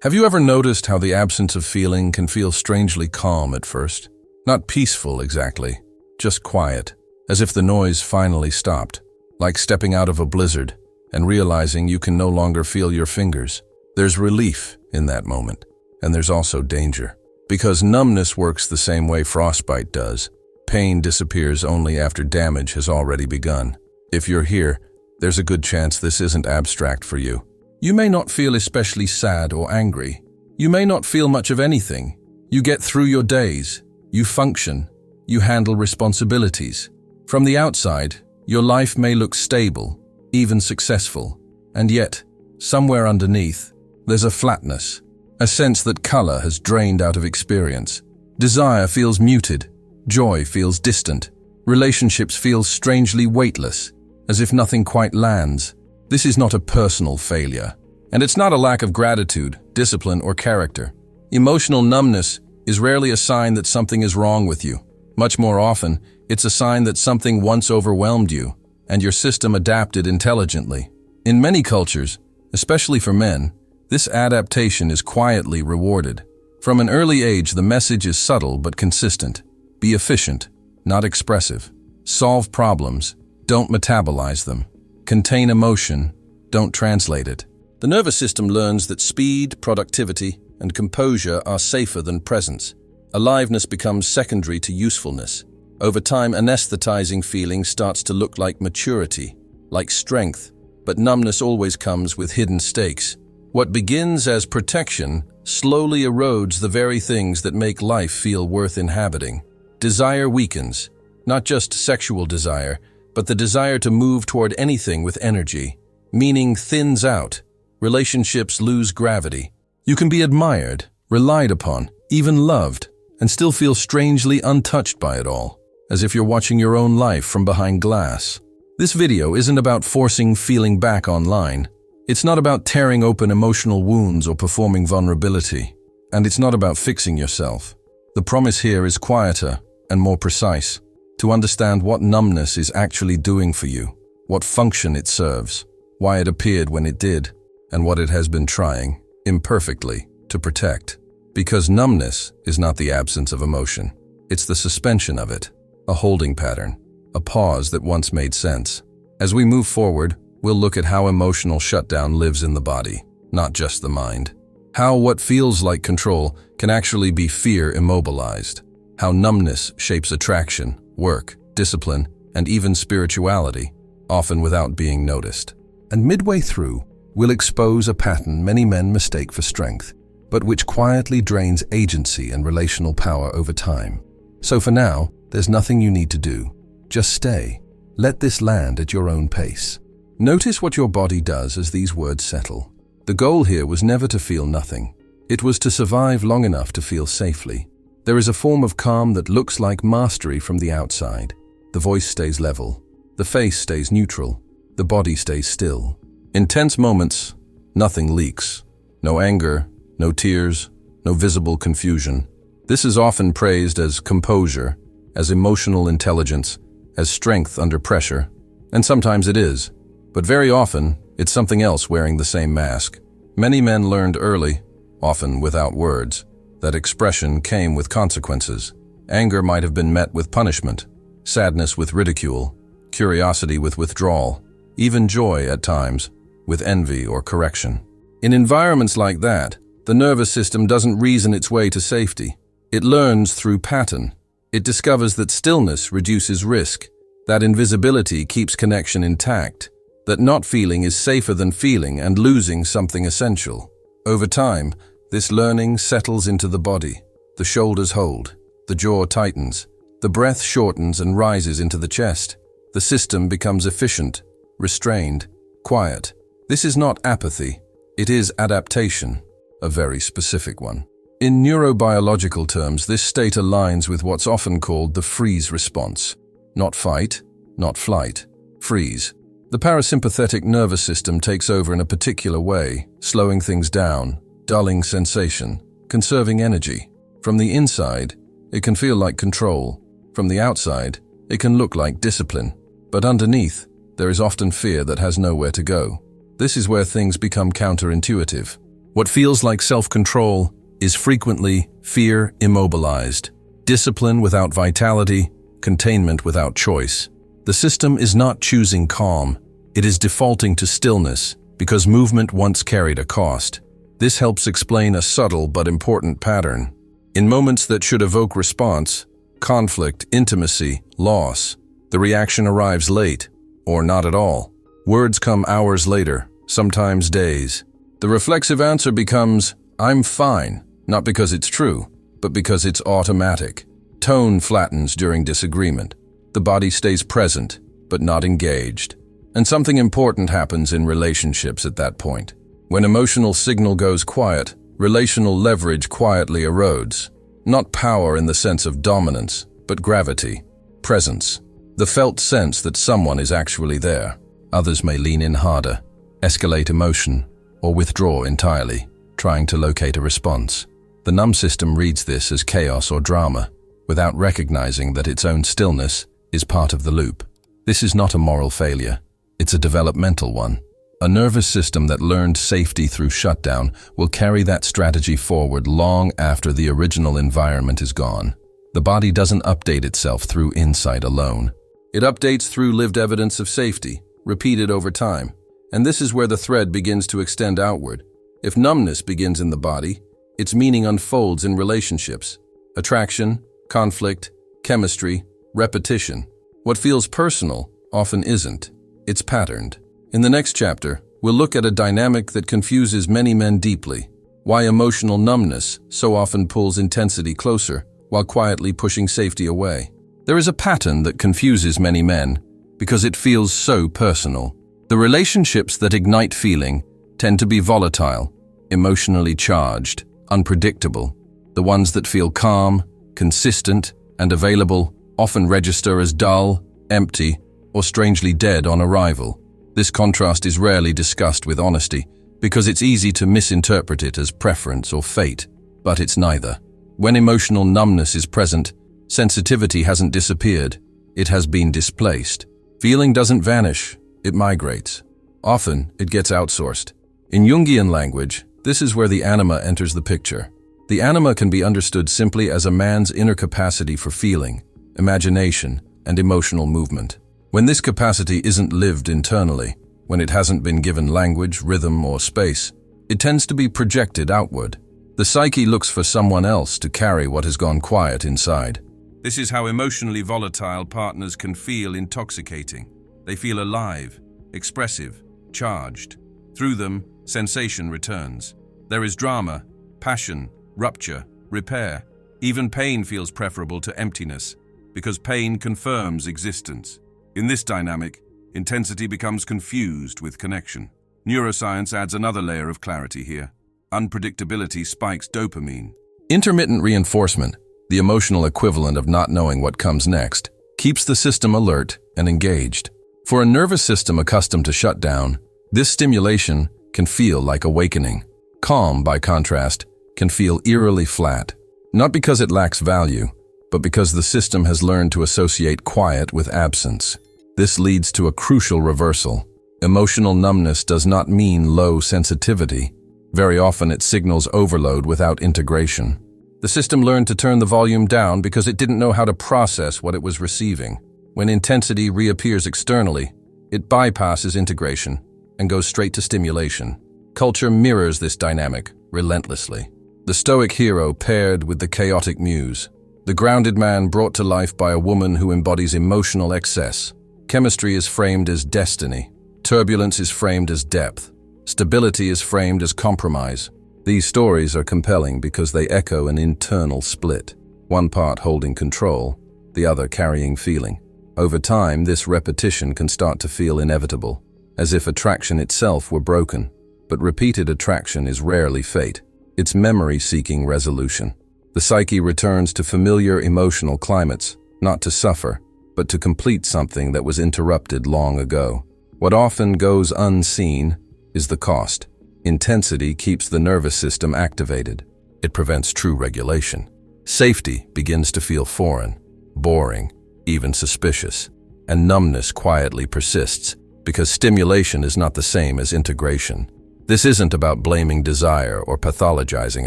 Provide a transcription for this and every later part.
Have you ever noticed how the absence of feeling can feel strangely calm at first? Not peaceful exactly, just quiet, as if the noise finally stopped, like stepping out of a blizzard and realizing you can no longer feel your fingers. There's relief in that moment, and there's also danger. Because numbness works the same way frostbite does. Pain disappears only after damage has already begun. If you're here, there's a good chance this isn't abstract for you. You may not feel especially sad or angry. You may not feel much of anything. You get through your days. You function. You handle responsibilities. From the outside, your life may look stable, even successful. And yet, somewhere underneath, there's a flatness, a sense that color has drained out of experience. Desire feels muted. Joy feels distant. Relationships feel strangely weightless, as if nothing quite lands. This is not a personal failure. And it's not a lack of gratitude, discipline, or character. Emotional numbness is rarely a sign that something is wrong with you. Much more often, it's a sign that something once overwhelmed you, and your system adapted intelligently. In many cultures, especially for men, this adaptation is quietly rewarded. From an early age, the message is subtle but consistent. Be efficient, not expressive. Solve problems, don't metabolize them. Contain emotion, don't translate it. The nervous system learns that speed, productivity, and composure are safer than presence. Aliveness becomes secondary to usefulness. Over time, anesthetizing feeling starts to look like maturity, like strength, but numbness always comes with hidden stakes. What begins as protection slowly erodes the very things that make life feel worth inhabiting. Desire weakens, not just sexual desire, but the desire to move toward anything with energy. Meaning thins out. Relationships lose gravity. You can be admired, relied upon, even loved, and still feel strangely untouched by it all, as if you're watching your own life from behind glass. This video isn't about forcing feeling back online. It's not about tearing open emotional wounds or performing vulnerability. And it's not about fixing yourself. The promise here is quieter and more precise. To understand what numbness is actually doing for you, what function it serves, why it appeared when it did, and what it has been trying, imperfectly, to protect. Because numbness is not the absence of emotion. It's the suspension of it, a holding pattern, a pause that once made sense. As we move forward, we'll look at how emotional shutdown lives in the body, not just the mind. How what feels like control can actually be fear immobilized. How numbness shapes attraction, work, discipline, and even spirituality, often without being noticed. And midway through, we'll expose a pattern many men mistake for strength, but which quietly drains agency and relational power over time. So for now, there's nothing you need to do. Just stay. Let this land at your own pace. Notice what your body does as these words settle. The goal here was never to feel nothing. It was to survive long enough to feel safely. There is a form of calm that looks like mastery from the outside. The voice stays level. The face stays neutral. The body stays still. In tense moments, nothing leaks. No anger, no tears, no visible confusion. This is often praised as composure, as emotional intelligence, as strength under pressure. And sometimes it is. But very often, it's something else wearing the same mask. Many men learned early, often without words, that expression came with consequences. Anger might have been met with punishment, sadness with ridicule, curiosity with withdrawal, even joy at times with envy or correction. In environments like that, the nervous system doesn't reason its way to safety. It learns through pattern. It discovers that stillness reduces risk, that invisibility keeps connection intact, that not feeling is safer than feeling and losing something essential. Over time, this learning settles into the body. The shoulders hold, the jaw tightens, the breath shortens and rises into the chest. The system becomes efficient, restrained, quiet. This is not apathy, it is adaptation, a very specific one. In neurobiological terms, this state aligns with what's often called the freeze response. Not fight, not flight, freeze. The parasympathetic nervous system takes over in a particular way, slowing things down, dulling sensation, conserving energy. From the inside, it can feel like control. From the outside, it can look like discipline. But underneath, there is often fear that has nowhere to go. This is where things become counterintuitive. What feels like self-control is frequently fear immobilized, discipline without vitality, containment without choice. The system is not choosing calm, it is defaulting to stillness because movement once carried a cost. This helps explain a subtle but important pattern. In moments that should evoke response, conflict, intimacy, loss, the reaction arrives late, or not at all. Words come hours later, sometimes days. The reflexive answer becomes, "I'm fine," not because it's true, but because it's automatic. Tone flattens during disagreement. The body stays present, but not engaged. And something important happens in relationships at that point. When emotional signal goes quiet, relational leverage quietly erodes. Not power in the sense of dominance, but gravity, presence, the felt sense that someone is actually there. Others may lean in harder, escalate emotion, or withdraw entirely, trying to locate a response. The numb system reads this as chaos or drama, without recognizing that its own stillness is part of the loop. This is not a moral failure, it's a developmental one. A nervous system that learned safety through shutdown will carry that strategy forward long after the original environment is gone. The body doesn't update itself through insight alone. It updates through lived evidence of safety, repeated over time. And this is where the thread begins to extend outward. If numbness begins in the body, its meaning unfolds in relationships. Attraction, conflict, chemistry, repetition. What feels personal often isn't. It's patterned. In the next chapter, we'll look at a dynamic that confuses many men deeply. Why emotional numbness so often pulls intensity closer while quietly pushing safety away. There is a pattern that confuses many men because it feels so personal. The relationships that ignite feeling tend to be volatile, emotionally charged, unpredictable. The ones that feel calm, consistent, and available often register as dull, empty, or strangely dead on arrival. This contrast is rarely discussed with honesty because it's easy to misinterpret it as preference or fate, but it's neither. When emotional numbness is present, sensitivity hasn't disappeared, it has been displaced. Feeling doesn't vanish, it migrates. Often, it gets outsourced. In Jungian language, this is where the anima enters the picture. The anima can be understood simply as a man's inner capacity for feeling, imagination, and emotional movement. When this capacity isn't lived internally, when it hasn't been given language, rhythm, or space, it tends to be projected outward. The psyche looks for someone else to carry what has gone quiet inside. This is how emotionally volatile partners can feel intoxicating. They feel alive, expressive, charged. Through them, sensation returns. There is drama, passion, rupture, repair. Even pain feels preferable to emptiness, because pain confirms existence. In this dynamic, intensity becomes confused with connection. Neuroscience adds another layer of clarity here. Unpredictability spikes dopamine. Intermittent reinforcement, the emotional equivalent of not knowing what comes next, keeps the system alert and engaged. For a nervous system accustomed to shutdown, this stimulation can feel like awakening. Calm, by contrast, can feel eerily flat, not because it lacks value, but because the system has learned to associate quiet with absence. This leads to a crucial reversal. Emotional numbness does not mean low sensitivity. Very often it signals overload without integration. The system learned to turn the volume down because it didn't know how to process what it was receiving. When intensity reappears externally, it bypasses integration and goes straight to stimulation. Culture mirrors this dynamic relentlessly. The stoic hero paired with the chaotic muse. The grounded man brought to life by a woman who embodies emotional excess. Chemistry is framed as destiny. Turbulence is framed as depth. Stability is framed as compromise. These stories are compelling because they echo an internal split. One part holding control, the other carrying feeling. Over time, this repetition can start to feel inevitable, as if attraction itself were broken. But repeated attraction is rarely fate. It's memory-seeking resolution. The psyche returns to familiar emotional climates, not to suffer, but to complete something that was interrupted long ago. What often goes unseen is the cost. Intensity keeps the nervous system activated. It prevents true regulation. Safety begins to feel foreign, boring, even suspicious. And numbness quietly persists because stimulation is not the same as integration. This isn't about blaming desire or pathologizing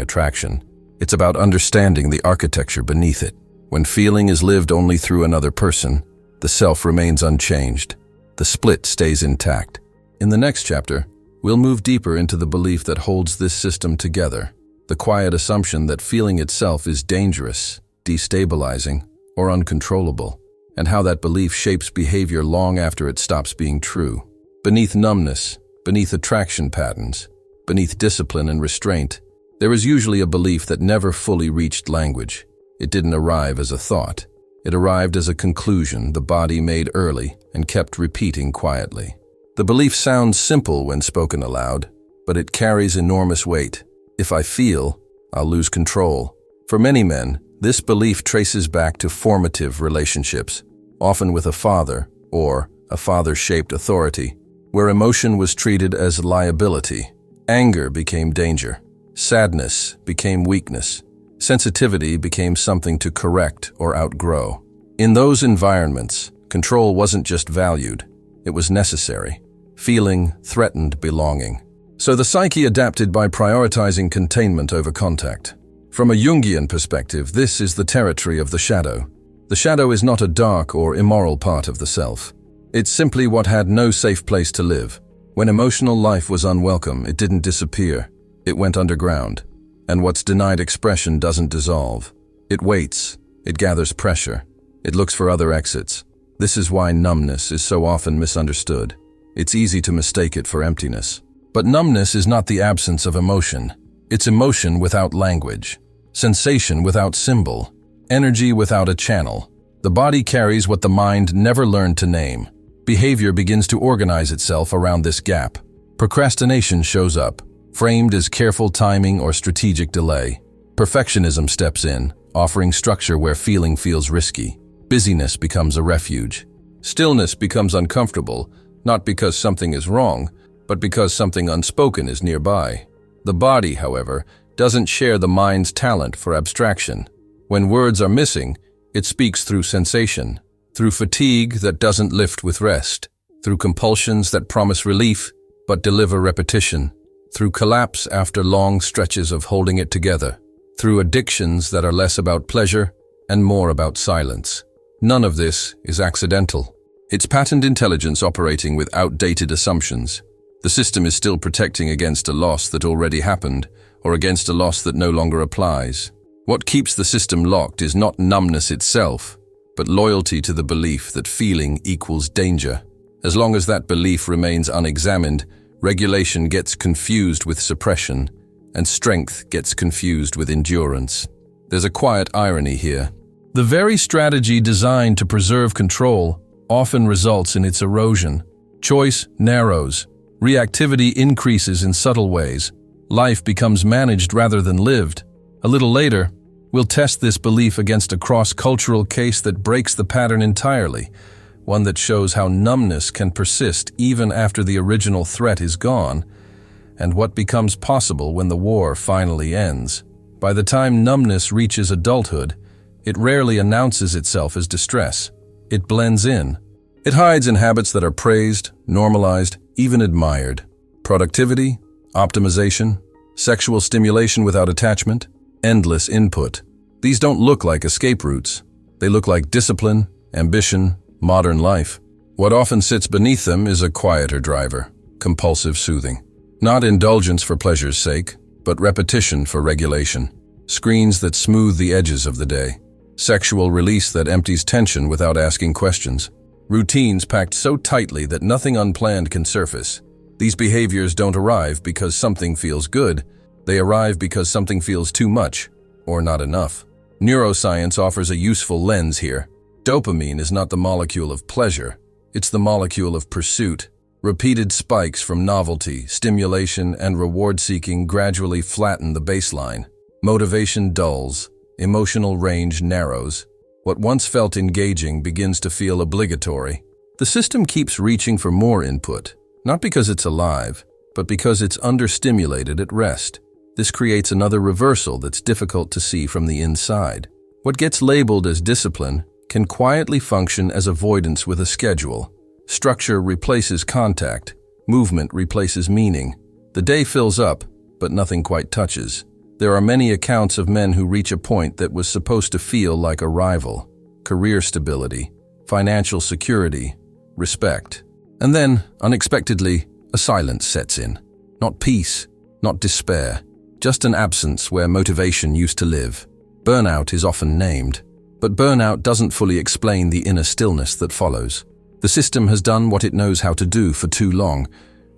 attraction. It's about understanding the architecture beneath it. When feeling is lived only through another person, the self remains unchanged. The split stays intact. In the next chapter, we'll move deeper into the belief that holds this system together, the quiet assumption that feeling itself is dangerous, destabilizing, or uncontrollable, and how that belief shapes behavior long after it stops being true. Beneath numbness, beneath attraction patterns, beneath discipline and restraint, there is usually a belief that never fully reached language. It didn't arrive as a thought. It arrived as a conclusion the body made early and kept repeating quietly. The belief sounds simple when spoken aloud, but it carries enormous weight. If I feel, I'll lose control. For many men, this belief traces back to formative relationships, often with a father or a father-shaped authority, where emotion was treated as liability. Anger became danger. Sadness became weakness. Sensitivity became something to correct or outgrow. In those environments, control wasn't just valued, it was necessary. Feeling threatened belonging. So the psyche adapted by prioritizing containment over contact. From a Jungian perspective, this is the territory of the shadow. The shadow is not a dark or immoral part of the self. It's simply what had no safe place to live. When emotional life was unwelcome, it didn't disappear. It went underground. And what's denied expression doesn't dissolve. It waits. It gathers pressure. It looks for other exits. This is why numbness is so often misunderstood. It's easy to mistake it for emptiness. But numbness is not the absence of emotion. It's emotion without language, sensation without symbol, energy without a channel. The body carries what the mind never learned to name. Behavior begins to organize itself around this gap. Procrastination shows up, framed as careful timing or strategic delay. Perfectionism steps in, offering structure where feeling feels risky. Busyness becomes a refuge. Stillness becomes uncomfortable, not because something is wrong, but because something unspoken is nearby. The body, however, doesn't share the mind's talent for abstraction. When words are missing, it speaks through sensation, through fatigue that doesn't lift with rest, through compulsions that promise relief but deliver repetition, through collapse after long stretches of holding it together, through addictions that are less about pleasure and more about silence. None of this is accidental. It's patterned intelligence operating with outdated assumptions. The system is still protecting against a loss that already happened, or against a loss that no longer applies. What keeps the system locked is not numbness itself, but loyalty to the belief that feeling equals danger. As long as that belief remains unexamined, regulation gets confused with suppression, and strength gets confused with endurance. There's a quiet irony here. The very strategy designed to preserve control often results in its erosion. Choice narrows. Reactivity increases in subtle ways. Life becomes managed rather than lived. A little later, we'll test this belief against a cross-cultural case that breaks the pattern entirely, one that shows how numbness can persist even after the original threat is gone, and what becomes possible when the war finally ends. By the time numbness reaches adulthood, it rarely announces itself as distress. It blends in. It hides in habits that are praised, normalized, even admired. Productivity, optimization, sexual stimulation without attachment, endless input. These don't look like escape routes. They look like discipline, ambition, modern life. What often sits beneath them is a quieter driver, compulsive soothing. Not indulgence for pleasure's sake, but repetition for regulation. Screens that smooth the edges of the day. Sexual release that empties tension without asking questions. Routines packed so tightly that nothing unplanned can surface. These behaviors don't arrive because something feels good. They arrive because something feels too much, or not enough. Neuroscience offers a useful lens here. Dopamine is not the molecule of pleasure. It's the molecule of pursuit. Repeated spikes from novelty, stimulation, and reward-seeking gradually flatten the baseline. Motivation dulls. Emotional range narrows. What once felt engaging begins to feel obligatory. The system keeps reaching for more input, not because it's alive, but because it's understimulated at rest. This creates another reversal that's difficult to see from the inside. What gets labeled as discipline can quietly function as avoidance with a schedule. Structure replaces contact. Movement replaces meaning. The day fills up, but nothing quite touches. There are many accounts of men who reach a point that was supposed to feel like arrival, career stability, financial security, respect. And then, unexpectedly, a silence sets in. Not peace, not despair, just an absence where motivation used to live. Burnout is often named, but burnout doesn't fully explain the inner stillness that follows. The system has done what it knows how to do for too long,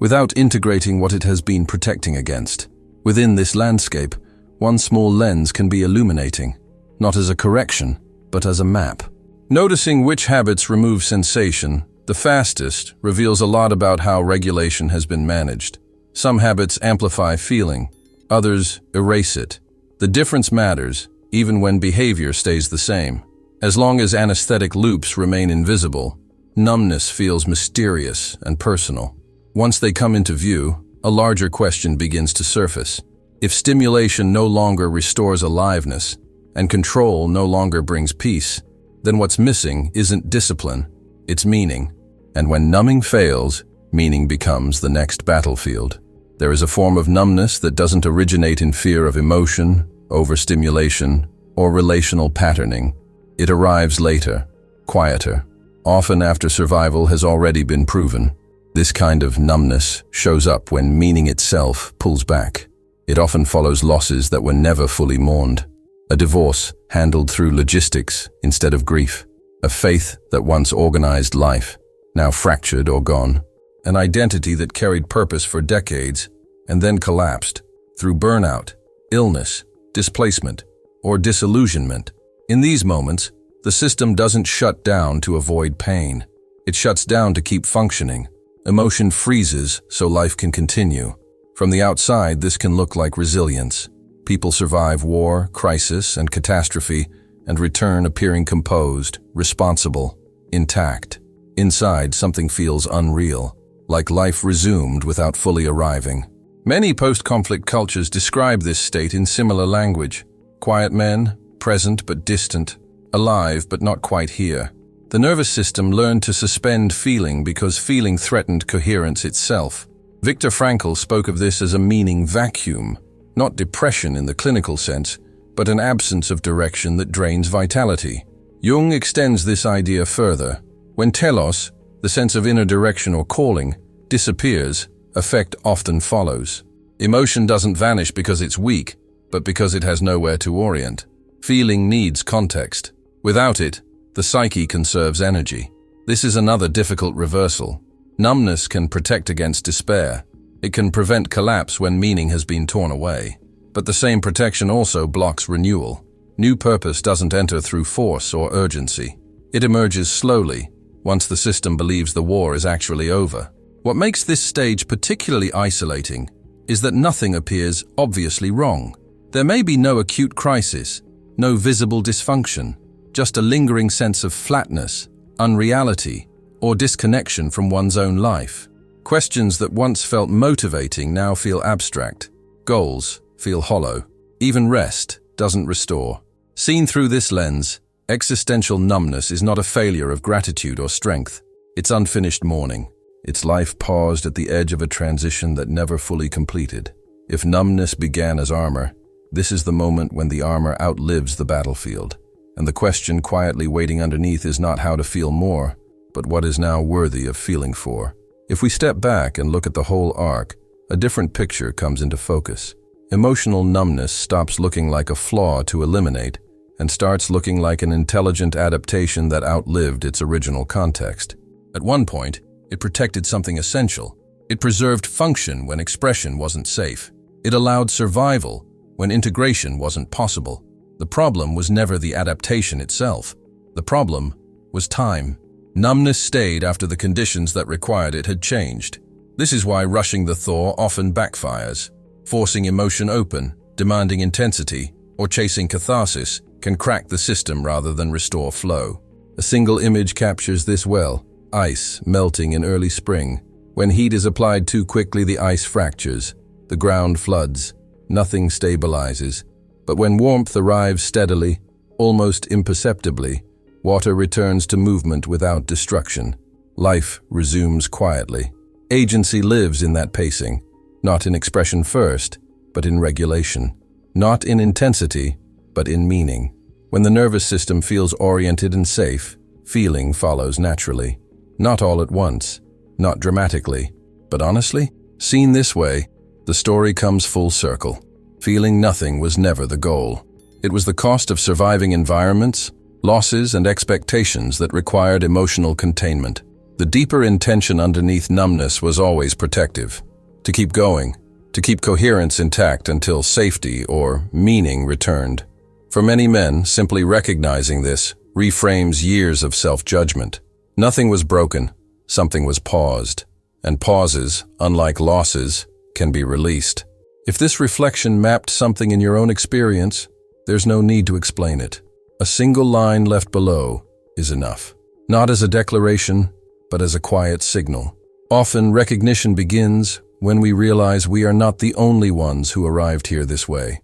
without integrating what it has been protecting against. Within this landscape, one small lens can be illuminating, not as a correction, but as a map. Noticing which habits remove sensation the fastest reveals a lot about how regulation has been managed. Some habits amplify feeling, others erase it. The difference matters, even when behavior stays the same. As long as anesthetic loops remain invisible, numbness feels mysterious and personal. Once they come into view, a larger question begins to surface. If stimulation no longer restores aliveness, and control no longer brings peace, then what's missing isn't discipline, it's meaning. And when numbing fails, meaning becomes the next battlefield. There is a form of numbness that doesn't originate in fear of emotion, overstimulation, or relational patterning. It arrives later, quieter, often after survival has already been proven. This kind of numbness shows up when meaning itself pulls back. It often follows losses that were never fully mourned. A divorce handled through logistics instead of grief. A faith that once organized life, now fractured or gone. An identity that carried purpose for decades and then collapsed through burnout, illness, displacement, or disillusionment. In these moments, the system doesn't shut down to avoid pain. It shuts down to keep functioning. Emotion freezes so life can continue. From the outside, this can look like resilience. People survive war, crisis, and catastrophe and return appearing composed, responsible, intact. Inside, something feels unreal, like life resumed without fully arriving. Many post-conflict cultures describe this state in similar language. Quiet men, present but distant, alive but not quite here. The nervous system learned to suspend feeling because feeling threatened coherence itself. Viktor Frankl spoke of this as a meaning vacuum, not depression in the clinical sense, but an absence of direction that drains vitality. Jung extends this idea further. When telos, the sense of inner direction or calling, disappears, affect often follows. Emotion doesn't vanish because it's weak, but because it has nowhere to orient. Feeling needs context. Without it, the psyche conserves energy. This is another difficult reversal. Numbness can protect against despair. It can prevent collapse when meaning has been torn away. But the same protection also blocks renewal. New purpose doesn't enter through force or urgency. It emerges slowly, once the system believes the war is actually over. What makes this stage particularly isolating is that nothing appears obviously wrong. There may be no acute crisis, no visible dysfunction, just a lingering sense of flatness, unreality, or disconnection from one's own life. Questions that once felt motivating now feel abstract. Goals feel hollow. Even rest doesn't restore. Seen through this lens, existential numbness is not a failure of gratitude or strength. It's unfinished mourning. It's life paused at the edge of a transition that never fully completed. If numbness began as armor, this is the moment when the armor outlives the battlefield. And the question quietly waiting underneath is not how to feel more, but what is now worthy of feeling for. If we step back and look at the whole arc, a different picture comes into focus. Emotional numbness stops looking like a flaw to eliminate and starts looking like an intelligent adaptation that outlived its original context. At one point, it protected something essential. It preserved function when expression wasn't safe. It allowed survival when integration wasn't possible. The problem was never the adaptation itself. The problem was time. Numbness stayed after the conditions that required it had changed. This is why rushing the thaw often backfires. Forcing emotion open, demanding intensity, or chasing catharsis can crack the system rather than restore flow. A single image captures this well. Ice melting in early spring. When heat is applied too quickly, the ice fractures. The ground floods. Nothing stabilizes. But when warmth arrives steadily, almost imperceptibly, water returns to movement without destruction. Life resumes quietly. Agency lives in that pacing. not in expression first, but in regulation, not in intensity, but in meaning. When the nervous system feels oriented and safe, feeling follows naturally. Not all at once, not dramatically, but honestly, seen this way, the story comes full circle. Feeling nothing was never the goal. It was the cost of surviving environments, losses, and expectations that required emotional containment. The deeper intention underneath numbness was always protective. To keep going, to keep coherence intact until safety or meaning returned. For many men, simply recognizing this reframes years of self-judgment. Nothing was broken, something was paused. And pauses, unlike losses, can be released. If this reflection mapped something in your own experience, there's no need to explain it. A single line left below is enough. Not as a declaration, but as a quiet signal. Often, recognition begins when we realize we are not the only ones who arrived here this way.